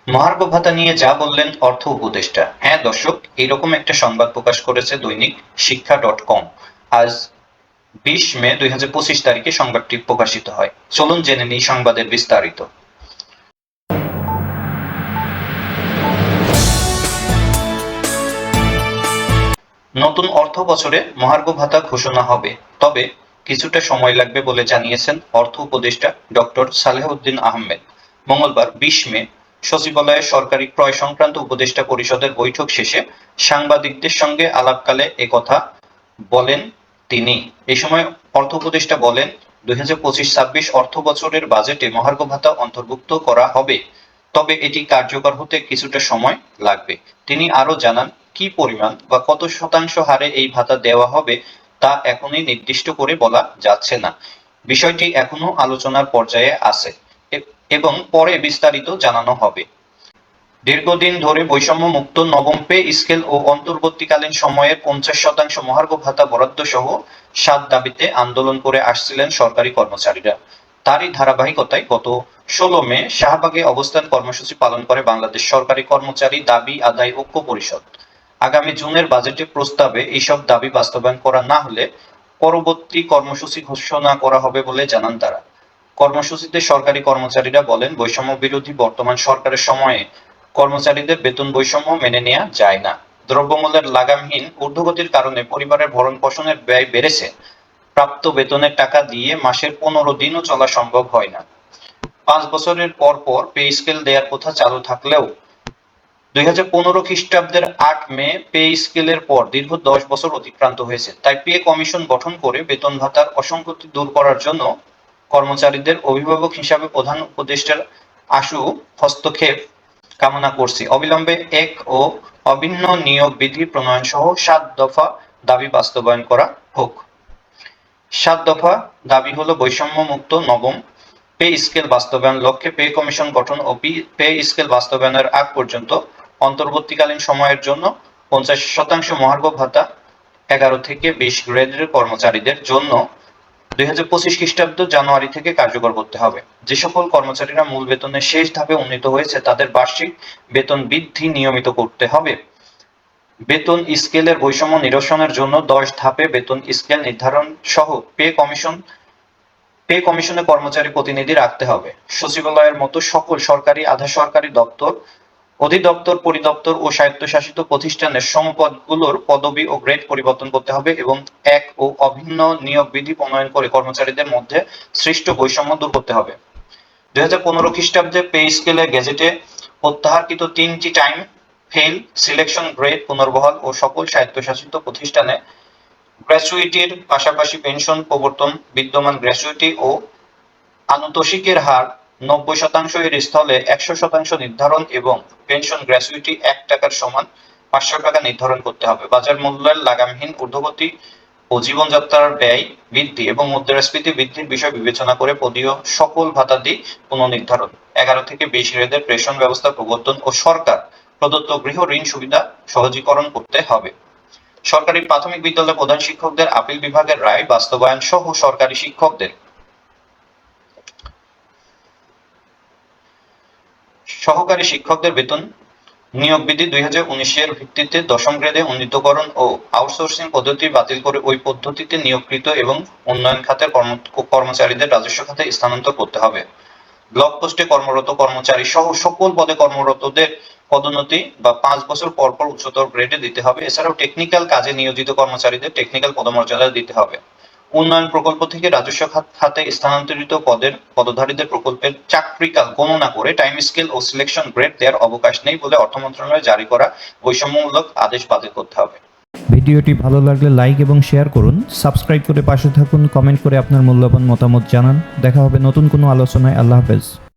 মহার্ঘ ভাতা নিয়ে যা বললেন অর্থ উপদেষ্টা। হ্যাঁ দর্শক, এইরকম একটা সংবাদ প্রকাশ করেছে দৈনিক শিক্ষা.com। আজ 20 মে 2025 তারিখে সংবাদটি প্রকাশিত হয়। চলুন জেনে নিই সংবাদের বিস্তারিত। নতুন অর্থ বছরে মহার্ঘ ভাতা ঘোষণা হবে, তবে কিছুটা সময় লাগবে বলে জানিয়েছেন অর্থ উপদেষ্টা ডক্টর সালেহউদ্দিন আহমেদ। মঙ্গলবার 20 মে সচিবালয়ে সরকারি ক্রয় সংক্রান্ত উপদেষ্টা পরিষদের বৈঠক শেষে সাংবাদিকদের সঙ্গে আলাপকালে একথা বলেন তিনি। এই সময় অর্থ উপদেষ্টা বলেন, 2025-26 অর্থ বছরের বাজেটে মহার্ঘ ভাতা অন্তর্ভুক্ত করা হবে, তবে এটি কার্যকর হতে কিছুটা সময় লাগবে। তিনি আরো জানান, কি পরিমাণ বা কত শতাংশ হারে এই ভাতা দেওয়া হবে তা এখনই নির্দিষ্ট করে বলা যাচ্ছে না। বিষয়টি এখনো আলোচনার পর্যায়ে আছে এবং পরে বিস্তারিত জানানো হবে। দীর্ঘদিন ধরে বৈষম্য মুক্ত নবম পে স্কেল ও অন্তর্বর্তীকালীন সময়ের 50% মহার্ঘ ভাতা বরাদ্দ সহ 7 দাবিতে আন্দোলন করে আসছিলেন সরকারি কর্মচারীরা। তারই ধারাবাহিকতায় গত 16 মে শাহবাগে অবস্থান কর্মসূচি পালন করে বাংলাদেশ সরকারি কর্মচারী দাবি আদায় ঐক্য পরিষদ। আগামী জুনের বাজেটের প্রস্তাবে এইসব দাবি বাস্তবায়ন করা না হলে পরবর্তী কর্মসূচি ঘোষণা করা হবে বলে জানান তারা। কর্মসূচিতে সরকারি কর্মচারীরা বলেন, বৈষম্য বিরোধী বর্তমান সরকারের সময়ে কর্মচারীদের বেতন বৈষম্য মেনে নেওয়া যায় না। দ্রব্যমূল্যের লাগামহীন ঊর্ধ্বগতির কারণে পরিবারের ভরণ পোষণের ব্যয় বেড়েছে। প্রাপ্ত বেতনের টাকা দিয়ে মাসের 15 দিনও চলা সম্ভব হয় না। 5 বছরের পর পর পে স্কেল দেওয়ার কথা চালু থাকলেও 2015 খ্রিস্টাব্দের 8 মে পে স্কেলের পর দীর্ঘ 10 বছর অতিক্রান্ত হয়েছে। তাই পে কমিশন গঠন করে বেতন ভাতার অসঙ্গতি দূর করার জন্য কর্মচারীদের অভিভাবক হিসাবে প্রধান উপদেষ্টার আশু হস্তক্ষেপ কামনা করছি। অবিলম্বে এক ও অভিন্ন নিয়োগ বিধি প্রণয়ন সহ 7 দফা দাবি বাস্তবায়ন করা হোক। 7 দফা দাবি হলো, বৈষম্য মুক্ত নবম পে স্কেল বাস্তবায়ন লক্ষ্যে পে কমিশন গঠন ও পে স্কেল বাস্তবায়নের আগ পর্যন্ত অন্তর্বর্তীকালীন সময়ের জন্য 50% মহার্ঘ ভাতা 11 থেকে 20 গ্রেডের কর্মচারীদের জন্য 2025 খ্রিস্টাব্দ জানুয়ারি থেকে কার্যকর করতে হবে। যে সকল কর্মচারীরা মূল বেতনের শেষ ধাপে উন্নীত হয়েছে তাদের বার্ষিক বেতন বৃদ্ধি নিয়মিত করতে হবে। বেতন স্কেলের বৈষম্য নিরসনের জন্য 10 ধাপে বেতন স্কেল নির্ধারণ সহ পে কমিশনে কর্মচারী প্রতিনিধি রাখতে হবে। সচিবালয়ের মতো সকল সরকারি, আধা সরকারি দপ্তর, অধিদপ্তর, পরিদপ্তর ও স্বায়ত্তশাসিত প্রতিষ্ঠানের সমপদগুলোর পদবি ও গ্রেড পরিবর্তন করতে হবে এবং এক ও অভিন্ন নিয়োগ বিধি প্রণয়ন করে কর্মচারীদের মধ্যে সৃষ্ট বৈষম্য দূর করতে হবে। 2015 খ্রিস্টাব্দে পে স্কেলে গেজেটে প্রত্যাহারকৃত 3টি টাইম ফেল সিলেকশন গ্রেড পুনর্বহাল ও সকল স্বায়ত্তশাসিত প্রতিষ্ঠানে গ্র্যাচুইটির পাশাপাশি পেনশন প্রবর্তন, বিদ্যমান গ্র্যাচুইটি ও আনুতোষিকের হার 90% এর স্থলে 100% নির্ধারণ এবং পেনশন গ্র্যাচুইটি 1 টাকার সমান 500 টাকা নির্ধারণ করতে হবে। বাজার মূল্যের লাগামহীন ঊর্ধ্বগতি ও জীবনযাত্রার ব্যয় বৃদ্ধি এবং মুদ্রাস্ফীতি বৃদ্ধির বিষয় বিবেচনা করে পদীয় সকল ভাতাদি পুনর্নির্ধারণ, 11 থেকে 20 গ্রেডের পেনশন ব্যবস্থা প্রবর্তন ও সরকার প্রদত্ত গৃহ ঋণ সুবিধা সহজীকরণ করতে হবে। সরকারি প্রাথমিক বিদ্যালয় প্রধান শিক্ষকদের আপিল বিভাগের রায় বাস্তবায়ন সহ সহকারী শিক্ষকদের বেতন নিয়োগ বিধি 2019 এর ভিত্তিতে 10ম গ্রেডে উন্নীতকরণ ও আউটসোর্সিং পদ্ধতি বাতিল করে ওই পদ্ধতিতে নিয়োগকৃত এবং উন্নয়ন খাতের কর্মচারীদের রাজস্ব খাতে স্থানান্তর করতে হবে। ব্লক পোস্টে কর্মরত কর্মচারী সহ সকল পদে কর্মরতদের পদোন্নতি বা 5 বছর পর পর উচ্চতর গ্রেডে দিতে হবে। এছাড়াও টেকনিক্যাল কাজে নিয়োজিত কর্মচারীদের টেকনিক্যাল পদমর্যাদা দিতে হবে। উন্নয়ন প্রকল্প থেকে রাজস্ব খাতে স্থানান্তরিত পদধারীদের প্রকল্পের চাকরিকাল গণনা করে টাইম স্কেল ও সিলেকশন গ্রেড দেওয়ার অবকাশ নেই বলে অর্থ মন্ত্রণালয় জারি করা বৈষম্যমূলক আদেশ বাতিল করতে হবে। ভিডিওটি ভালো লাগলে লাইক এবং শেয়ার করুন, সাবস্ক্রাইব করে পাশে থাকুন, কমেন্ট করে আপনার মূল্যবান মতামত জানান। দেখা হবে নতুন কোনো আলোচনায়। আল্লাহ হাফেজ।